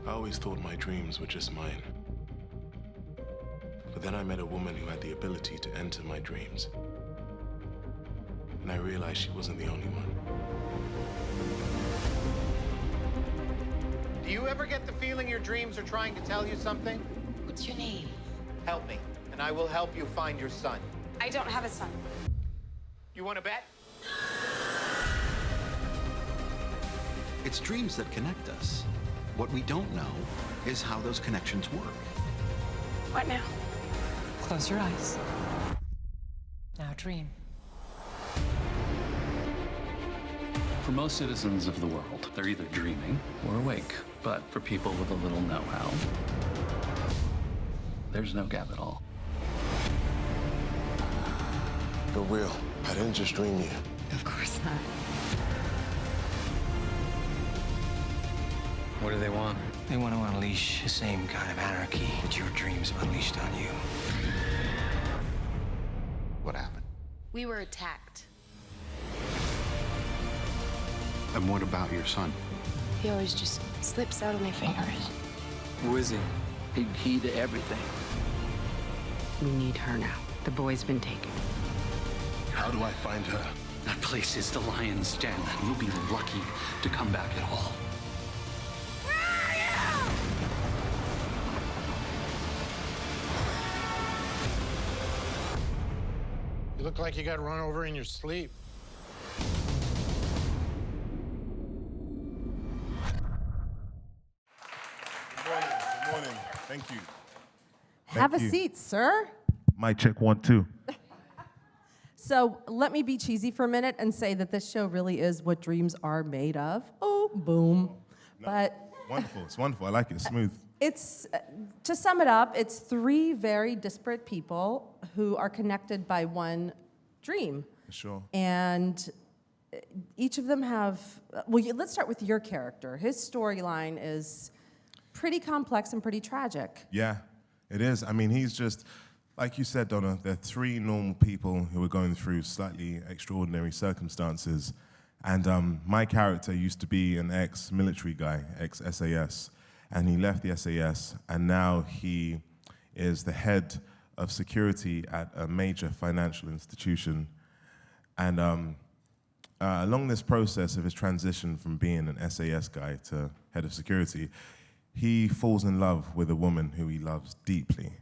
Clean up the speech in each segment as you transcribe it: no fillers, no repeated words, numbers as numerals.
I always thought my dreams were just mine. But then I met a woman who had the ability to enter my dreams. And I realized she wasn't the only one. Do you ever get the feeling your dreams are trying to tell you something? What's your name? Help me, and I will help you find your son. I don't have a son. You want to bet? It's dreams that connect us. What we don't know is how those connections work. What now? Close your eyes. Now dream. For most citizens of the world, they're either dreaming or awake. But for people with a little know-how, there's no gap at all. You're real. I didn't just dream you. Of course not. What do they want? They want to unleash the same kind of anarchy that your dreams have unleashed on you. What happened? We were attacked. And what about your son? He always just slips out of my fingers. Who is he? Big key to everything. We need her now. The boy's been taken. How do I find her? That place is the lion's den. You'll be lucky to come back at all. You look like you got run over in your sleep. Good morning. Thank you. Have a you. seat, sir. Mic check 1, 2. So let me be cheesy for a minute and say that this show really is what dreams are made of. Oh, boom. No, But wonderful. It's wonderful. I like it. It's smooth. it's, to sum it up, it's three very disparate people who are connected by one dream. For sure. And each of them have, well, let's start with your character. His storyline is pretty complex and pretty tragic. Yeah, it is. I mean, he's just, like you said, Donna, they're three normal people who are going through slightly extraordinary circumstances. And my character used to be an ex-military guy, ex-SAS, and he left the SAS, and now he is the head of security at a major financial institution. And along this process of his transition from being an SAS guy to head of security, he falls in love with a woman who he loves deeply.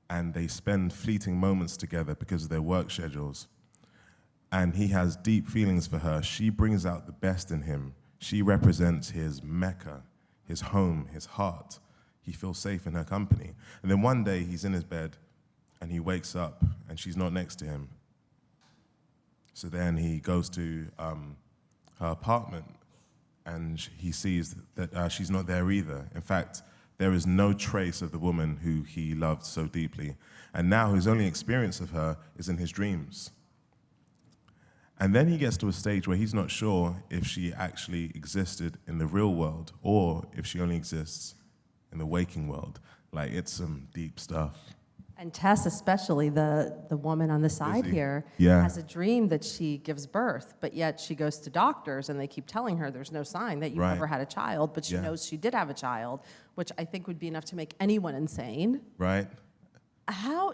And they spend fleeting moments together because of their work schedules. And he has deep feelings for her. She brings out the best in him. She represents his Mecca, his home, his heart. He feels safe in her company. And then one day he's in his bed and he wakes up and she's not next to him. So then he goes to her apartment and he sees that she's not there either. In fact, there is no trace of the woman who he loved so deeply. And now his only experience of her is in his dreams. And then he gets to a stage where he's not sure if she actually existed in the real world or if she only exists in the waking world. Like, it's some deep stuff. And Tess, especially the woman on the side here, Yeah. has a dream that she gives birth, but yet she goes to doctors and they keep telling her there's no sign that you Right. ever had a child, but she Yeah. knows she did have a child, which I think would be enough to make anyone insane. Right?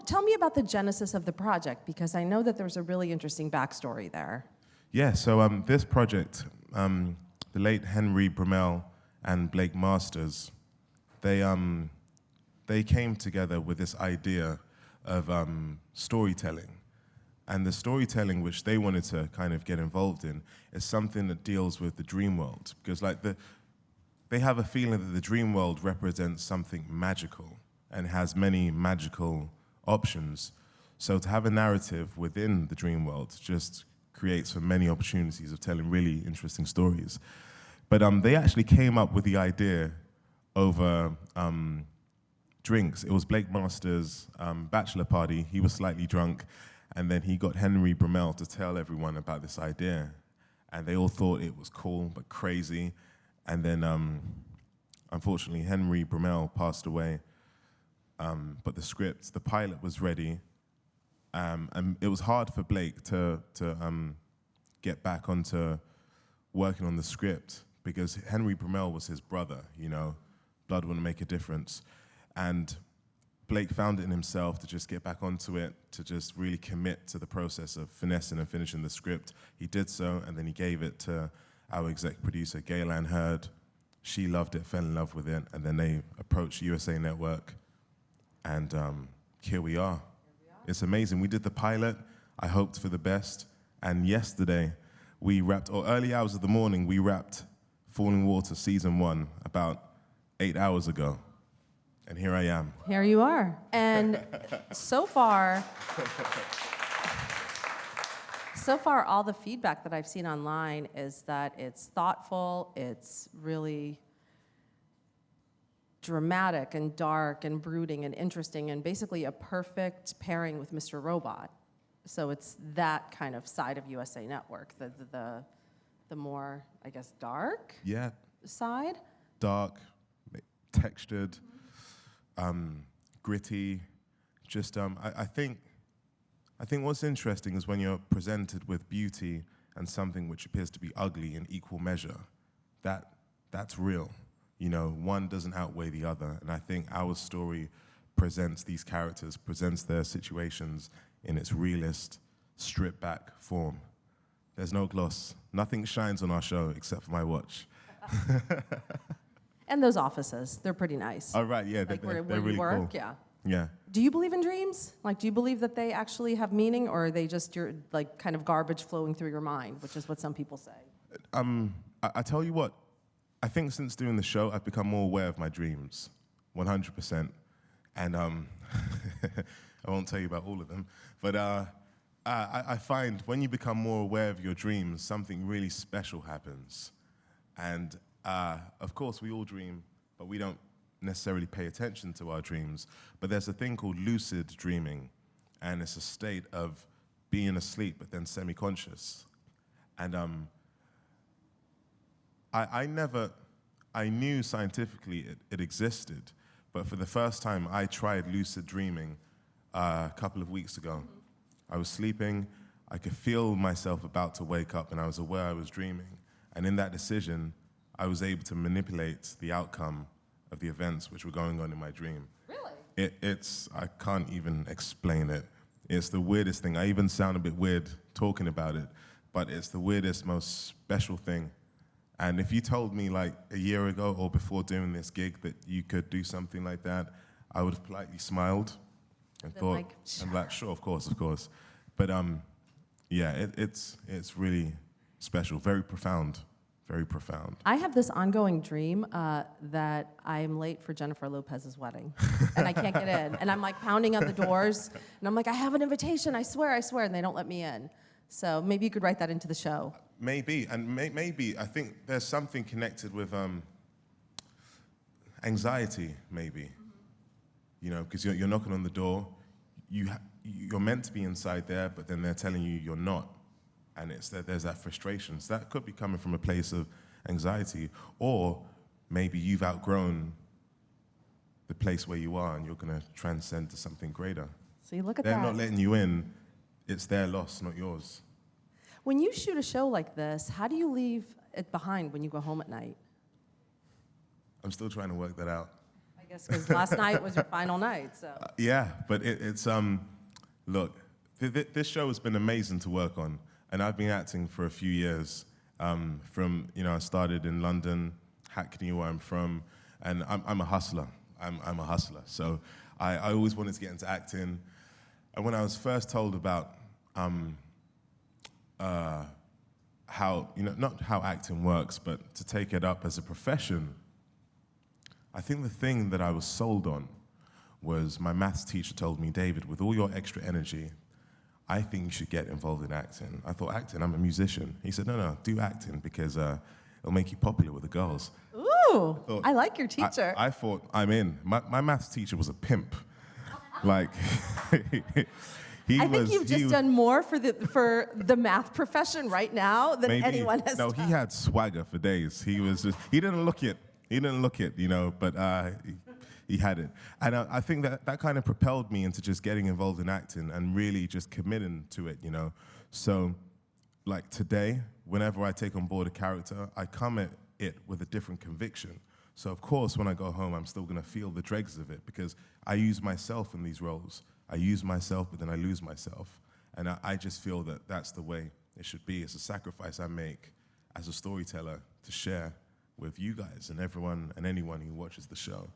Tell me about the genesis of the project, because I know that there's a really interesting backstory there. Yeah, so this project, the late Henry Brumell and Blake Masters, they came together with this idea of storytelling. And the storytelling which they wanted to kind of get involved in is something that deals with the dream world. Because they have a feeling that the dream world represents something magical and has many magical options. So to have a narrative within the dream world just creates for many opportunities of telling really interesting stories. But they actually came up with the idea over drinks. It was Blake Masters' bachelor party. He was slightly drunk, and then he got Henry Brumell to tell everyone about this idea. And they all thought it was cool but crazy. And then, unfortunately, Henry Brumell passed away. But the pilot was ready. And it was hard for Blake to get back onto working on the script because Henry Brumell was his brother, you know. blood wouldn't make a difference. And Blake found it in himself to just get back onto it, to just really commit to the process of finessing and finishing the script. He did so, and then he gave it to our exec producer, Gale Ann Hurd. She loved it, fell in love with it, and then they approached USA Network, and here we are. It's amazing. We did the pilot. I hoped for the best, and yesterday we wrapped, or early hours of the morning, we wrapped Falling Water Season 1 about 8 hours ago. And here I am. Here you are. And so far, all the feedback that I've seen online is that it's thoughtful, it's really dramatic and dark and brooding and interesting and basically a perfect pairing with Mr. Robot. So it's that kind of side of USA Network, the more, I guess, dark side. Dark, textured, gritty. Just, I think what's interesting is when you're presented with beauty and something which appears to be ugly in equal measure, that's real. You know, one doesn't outweigh the other, and I think our story presents these characters, presents their situations in its realist, stripped-back form. There's no gloss. Nothing shines on our show except for my watch. And those offices, they're pretty nice. Oh, right, yeah, Like where they're really you work, cool. yeah. Yeah. Do you believe in dreams? Like, do you believe that they actually have meaning, or are they just your, like, kind of garbage flowing through your mind, which is what some people say? I tell you what, I think since doing the show, I've become more aware of my dreams, 100%. And I won't tell you about all of them, but I find when you become more aware of your dreams, something really special happens. And of course, we all dream, but we don't necessarily pay attention to our dreams. But there's a thing called lucid dreaming, and it's a state of being asleep but then semi-conscious. And I knew scientifically it existed, but for the first time I tried lucid dreaming a couple of weeks ago. I was sleeping, I could feel myself about to wake up, and I was aware I was dreaming. And in that decision, I was able to manipulate the outcome of the events which were going on in my dream. Really? I can't even explain it. It's the weirdest thing. I even sound a bit weird talking about it, but it's the weirdest, most special thing. And if you told me like a year ago or before doing this gig that you could do something like that, I would have politely smiled and thought, like, sure. I'm like, sure, of course. But yeah, it's really special, very profound. Very profound. I have this ongoing dream that I'm late for Jennifer Lopez's wedding, and I can't get in. And I'm like pounding on the doors, and I'm like, I have an invitation, I swear, and they don't let me in. So maybe you could write that into the show. Maybe, and maybe, I think there's something connected with anxiety, maybe. You know, because you're knocking on the door, you're meant to be inside there, but then they're telling you you're not. And there's that frustration. So that could be coming from a place of anxiety. Or maybe you've outgrown the place where you are and you're going to transcend to something greater. So you look at They're that. not letting you in. It's their loss, not yours. When you shoot a show like this, how do you leave it behind when you go home at night? I'm still trying to work that out. I guess because last night was your final night, so. Yeah, but it's look, this show has been amazing to work on. And I've been acting for a few years. I started in London, Hackney, where I'm from, and I'm a hustler. I'm a hustler. So I always wanted to get into acting. And when I was first told about how, not how acting works, but to take it up as a profession, I think the thing that I was sold on was my maths teacher told me, David, with all your extra energy, I think you should get involved in acting. I thought, acting? I'm a musician. He said, no, do acting because it'll make you popular with the girls. Ooh, I like your teacher. I thought, I'm in. My maths teacher was a pimp. Like, I think you've just done more for the math profession right now than anyone has done. No, he had swagger for days. He didn't look it, but he had it. And I think that kind of propelled me into just getting involved in acting and really just committing to it, So, like today, whenever I take on board a character, I come at it with a different conviction. So of course, when I go home, I'm still gonna feel the dregs of it because I use myself in these roles. I use myself, but then I lose myself. And I just feel that that's the way it should be. It's a sacrifice I make as a storyteller to share with you guys and everyone and anyone who watches the show.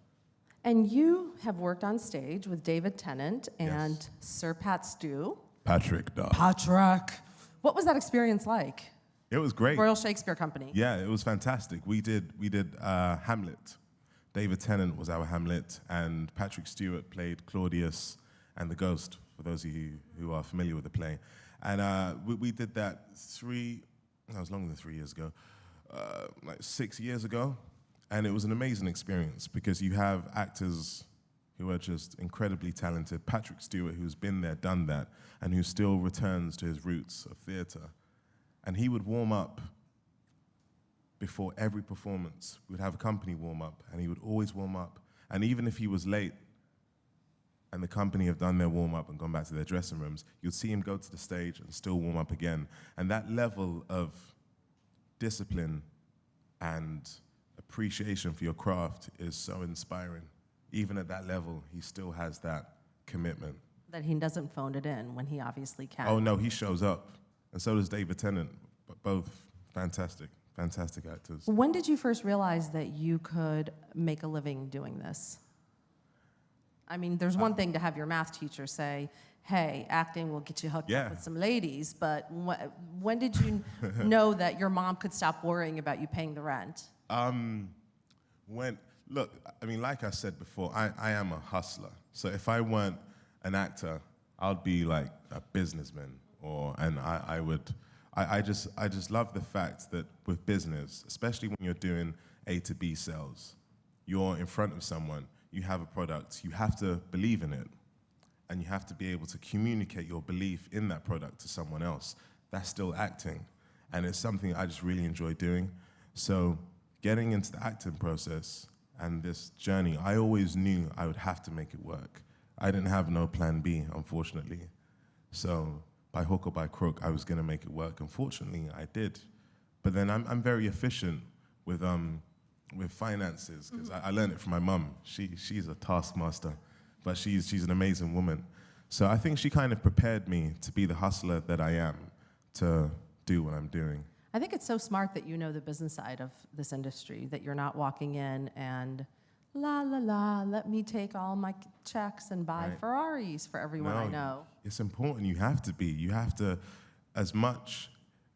And you have worked on stage with David Tennant and Yes. Sir Pat Stew. Patrick, dog. Patrick. What was that experience like? It was great. Royal Shakespeare Company. Yeah, it was fantastic. We did Hamlet. David Tennant was our Hamlet, and Patrick Stewart played Claudius and the Ghost, for those of you who are familiar with the play. And we did that that was longer than 3 years ago, like 6 years ago. And it was an amazing experience because you have actors who are just incredibly talented. Patrick Stewart, who's been there, done that, and who still returns to his roots of theater. And he would warm up before every performance. We would have a company warm up, and he would always warm up. And even if he was late and the company have done their warm up and gone back to their dressing rooms, you'd see him go to the stage and still warm up again. And that level of discipline and appreciation for your craft is so inspiring. Even at that level, he still has that commitment. That he doesn't phone it in when he obviously can. Oh no, he shows up. And so does David Tennant, but both fantastic actors. When did you first realize that you could make a living doing this? I mean, there's one thing to have your math teacher say, hey, acting will get you hooked Yeah. up with some ladies, but when did you know that your mom could stop worrying about you paying the rent? Look, I mean, like I said before, I am a hustler. So if I weren't an actor, I'd be like a businessman, I just love the fact that with business, especially when you're doing A to B sales, you're in front of someone, you have a product, you have to believe in it, and you have to be able to communicate your belief in that product to someone else. That's still acting, and it's something I just really enjoy doing. So getting into the acting process and this journey, I always knew I would have to make it work. I didn't have no plan B, unfortunately. So by hook or by crook, I was gonna make it work. Unfortunately, I did. But then I'm very efficient with finances, because I learned it from my mum. She's a taskmaster, but she's an amazing woman. So I think she kind of prepared me to be the hustler that I am, to do what I'm doing. I think it's so smart that you know the business side of this industry, that you're not walking in and la, la, la, let me take all my checks and buy Right. Ferraris for everyone I know. It's important. You have to be. You have to, as much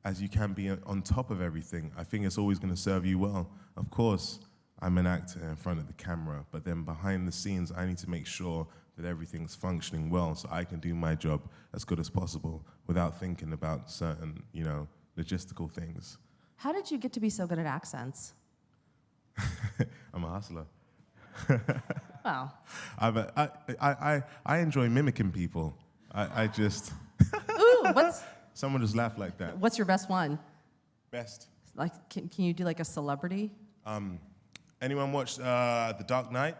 as you can be on top of everything. I think it's always going to serve you well. Of course, I'm an actor in front of the camera, but then behind the scenes, I need to make sure that everything's functioning well so I can do my job as good as possible without thinking about certain, logistical things. How did you get to be so good at accents? I'm a hustler. Well, I enjoy mimicking people. I just, ooh, someone just laughed like that. what's your best one? Best. Like, can you do like a celebrity? Anyone watch The Dark Knight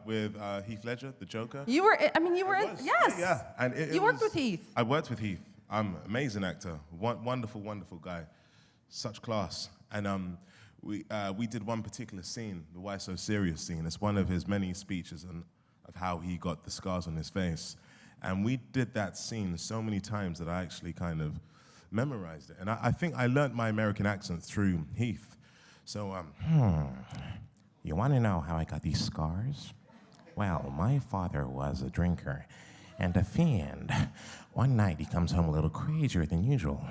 with Heath Ledger, the Joker? You were in, yes. Yeah. And You worked with Heath. I worked with Heath. Amazing actor, wonderful guy, such class. And we did one particular scene, the Why So Serious scene. It's one of his many speeches of how he got the scars on his face. And we did that scene so many times that I actually kind of memorized it. And I think I learned my American accent through Heath. So, You want to know how I got these scars? Well, my father was a drinker and a fiend. One night he comes home a little crazier than usual.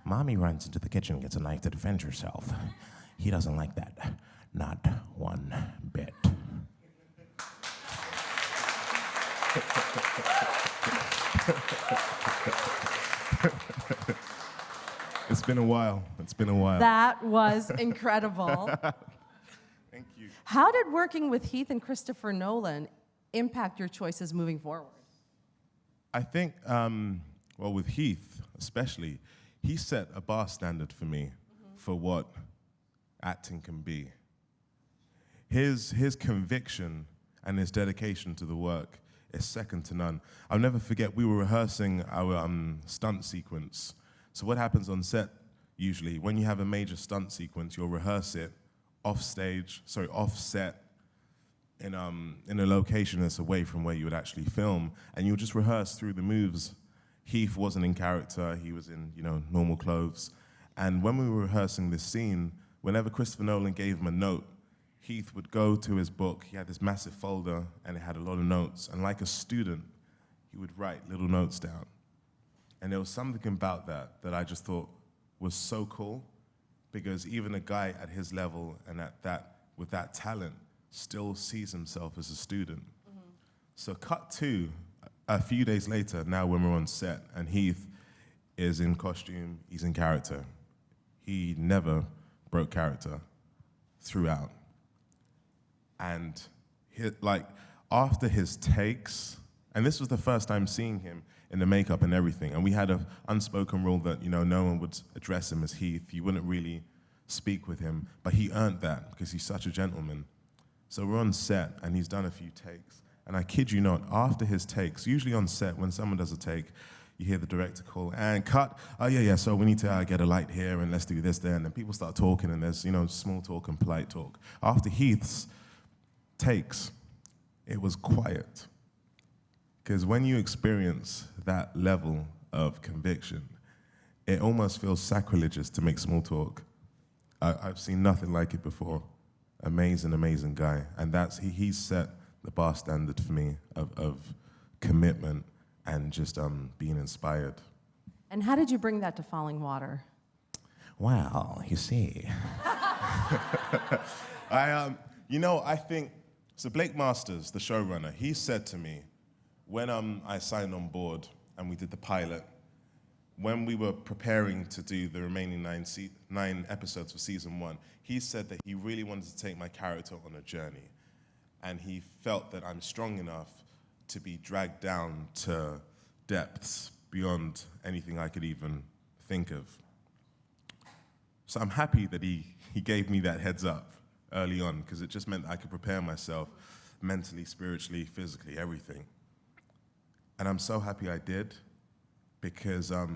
Mommy runs into the kitchen and gets a knife to defend herself. He doesn't like that, not one bit. it's been a while. That was incredible. Thank you. How did working with Heath and Christopher Nolan impact your choices moving forward? I think, with Heath especially, he set a bar standard for me for what acting can be. His conviction and his dedication to the work is second to none. I'll never forget, we were rehearsing our stunt sequence. So what happens on set, usually, when you have a major stunt sequence, you'll rehearse it offset in a location that's away from where you would actually film, and you would just rehearse through the moves. Heath wasn't in character; he was in normal clothes. And when we were rehearsing this scene, whenever Christopher Nolan gave him a note, Heath would go to his book. He had this massive folder, and it had a lot of notes. And like a student, he would write little notes down. And there was something about that I just thought was so cool, because even a guy at his level and with that talent still sees himself as a student. Mm-hmm. So cut to a few days later, now when we're on set, and Heath is in costume, he's in character. He never broke character throughout. And after his takes, and this was the first time seeing him in the makeup and everything, and we had an unspoken rule that no one would address him as Heath. You wouldn't really speak with him, but he earned that because he's such a gentleman. So we're on set, and he's done a few takes, and I kid you not, after his takes, usually on set, when someone does a take, you hear the director call, and cut, oh yeah, so we need to get a light here, and let's do this there, and then people start talking, and there's small talk and polite talk. After Heath's takes, it was quiet. Because when you experience that level of conviction, it almost feels sacrilegious to make small talk. I've seen nothing like it before. Amazing, amazing guy. And he's set the bar standard for me of commitment and just being inspired. And how did you bring that to Falling Water? Well, you see. I think, so Blake Masters, the showrunner, he said to me, when I signed on board and we did the pilot, when we were preparing to do the remaining 9 episodes for season 1, he said that he really wanted to take my character on a journey. And he felt that I'm strong enough to be dragged down to depths beyond anything I could even think of. So I'm happy that he gave me that heads up early on, because it just meant I could prepare myself mentally, spiritually, physically, everything. And I'm so happy I did, because I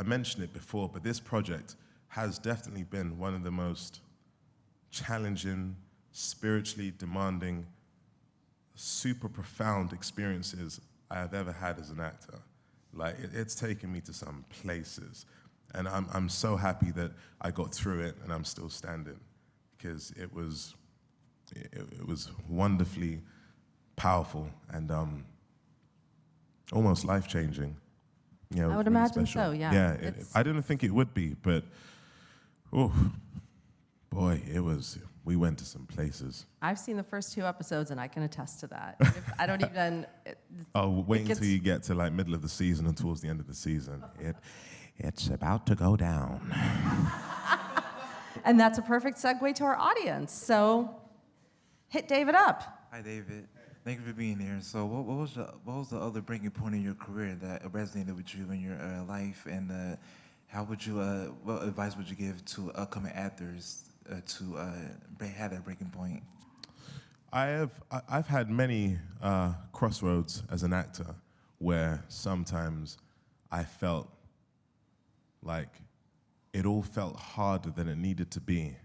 mentioned it before, but this project has definitely been one of the most challenging, spiritually demanding, super profound experiences I have ever had as an actor. Like, it's taken me to some places. And I'm so happy that I got through it and I'm still standing, because it was wonderfully powerful and almost life-changing. I would really imagine special. so, yeah. Yeah, I didn't think it would be, but boy, we went to some places. I've seen the first 2 episodes, and I can attest to that. I don't even... Wait until you get to middle of the season and towards the end of the season. It's about to go down. And that's a perfect segue to our audience. So hit David up. Hi, David. Thank you for being here. So what was the other breaking point in your career that resonated with you in your life, and what advice would you give to upcoming actors to have that breaking point? I've had many crossroads as an actor where sometimes I felt like it all felt harder than it needed to be,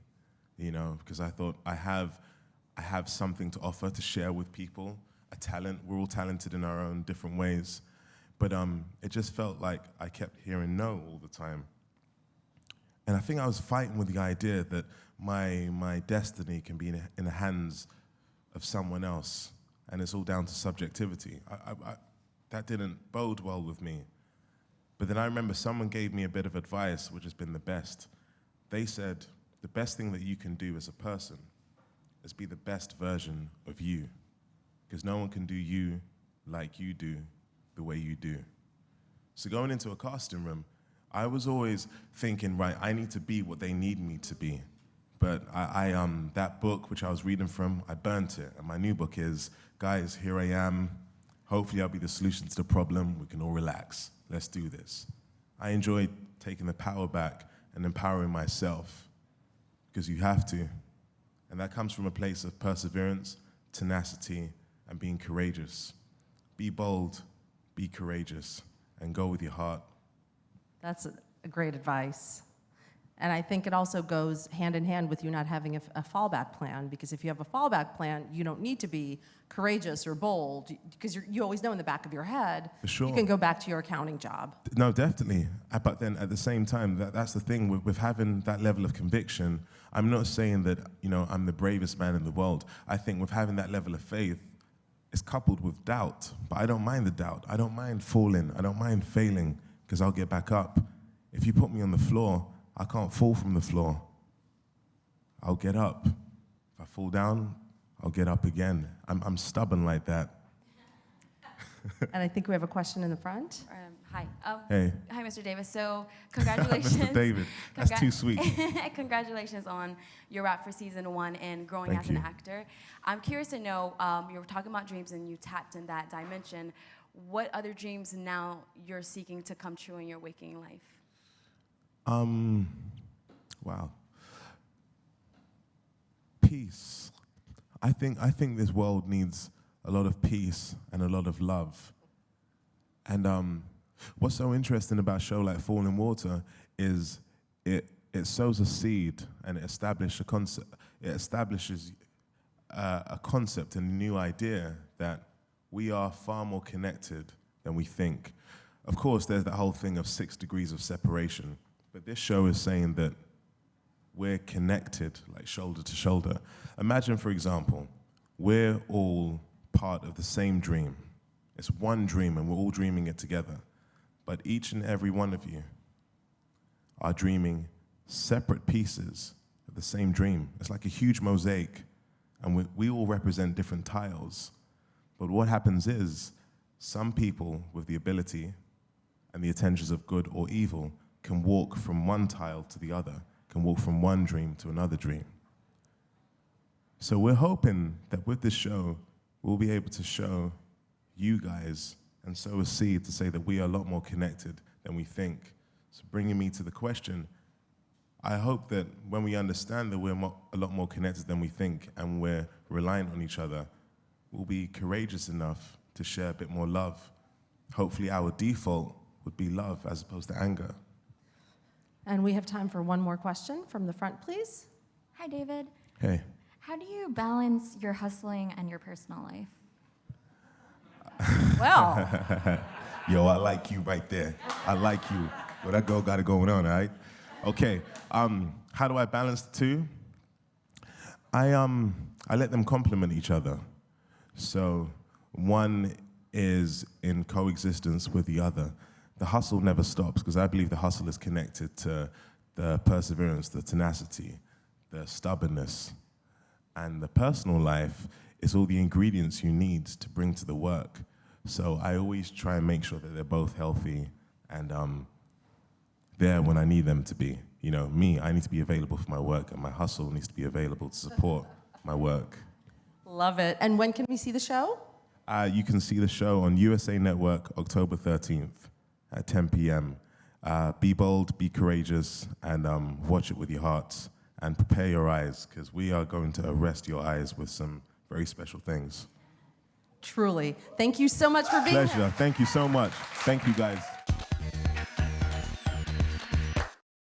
because I thought I have something to offer, to share with people, a talent. We're all talented in our own different ways. But it just felt like I kept hearing no all the time. And I think I was fighting with the idea that my destiny can be in the hands of someone else, and it's all down to subjectivity. That didn't bode well with me. But then I remember someone gave me a bit of advice, which has been the best. They said, the best thing that you can do as a person is be the best version of you, because no one can do you like you do, the way you do. So going into a casting room, I was always thinking, right, I need to be what they need me to be. But that book, which I was reading from, I burnt it. And my new book is, guys, here I am. Hopefully I'll be the solution to the problem. We can all relax. Let's do this. I enjoyed taking the power back and empowering myself, because you have to. And that comes from a place of perseverance, tenacity, and being courageous. Be bold, be courageous, and go with your heart. That's a great advice. And I think it also goes hand in hand with you not having a fallback plan, because if you have a fallback plan, you don't need to be courageous or bold, because you always know in the back of your head, For sure. you can go back to your accounting job. No, definitely. But then at the same time, that's the thing with having that level of conviction. I'm not saying that, I'm the bravest man in the world. I think with having that level of faith, it's coupled with doubt. But I don't mind the doubt. I don't mind falling. I don't mind failing, because I'll get back up. If you put me on the floor, I can't fall from the floor. I'll get up. If I fall down, I'll get up again. I'm stubborn like that. And I think we have a question in the front. Hi. Hey. Hi, Mr. Davis. So, congratulations. Mr. David, that's too sweet. Congratulations on your wrap for season 1 and growing Thank as you. an actor. I'm curious to know, you were talking about dreams and you tapped in that dimension. What other dreams now you're seeking to come true in your waking life? Wow. Peace. I think this world needs a lot of peace and a lot of love. And what's so interesting about a show like Falling Water is it sows a seed and it establishes a concept. It establishes a concept and a new idea that we are far more connected than we think. Of course, there's that whole thing of 6 degrees of separation. But this show is saying that we're connected, like shoulder to shoulder. Imagine, for example, we're all part of the same dream. It's one dream, and we're all dreaming it together. But each and every one of you are dreaming separate pieces of the same dream. It's like a huge mosaic, and we all represent different tiles. But what happens is, some people with the ability and the intentions of good or evil can walk from one tile to the other, can walk from one dream to another dream. So we're hoping that with this show, we'll be able to show you guys and sow a seed to say that we are a lot more connected than we think. So bringing me to the question, I hope that when we understand that we're a lot more connected than we think and we're reliant on each other, we'll be courageous enough to share a bit more love. Hopefully our default would be love as opposed to anger. And we have time for one more question from the front, please. Hi, David. Hey. How do you balance your hustling and your personal life? Well. Yo, I like you right there. I like you. Well, that girl got it going on, all right? Okay, how do I balance the two? I let them complement each other. So one is in coexistence with the other. The hustle never stops, because I believe the hustle is connected to the perseverance, the tenacity, the stubbornness. And the personal life is all the ingredients you need to bring to the work. So I always try and make sure that they're both healthy and there when I need them to be. You know, me, I need to be available for my work, and my hustle needs to be available to support my work. Love it. And when can we see the show? You can see the show on USA Network October 13th at 10 p.m. Be bold, be courageous, and watch it with your hearts. And prepare your eyes, because we are going to arrest your eyes with some very special things. Truly. Thank you so much for being here. Pleasure. Thank you so much. Thank you, guys.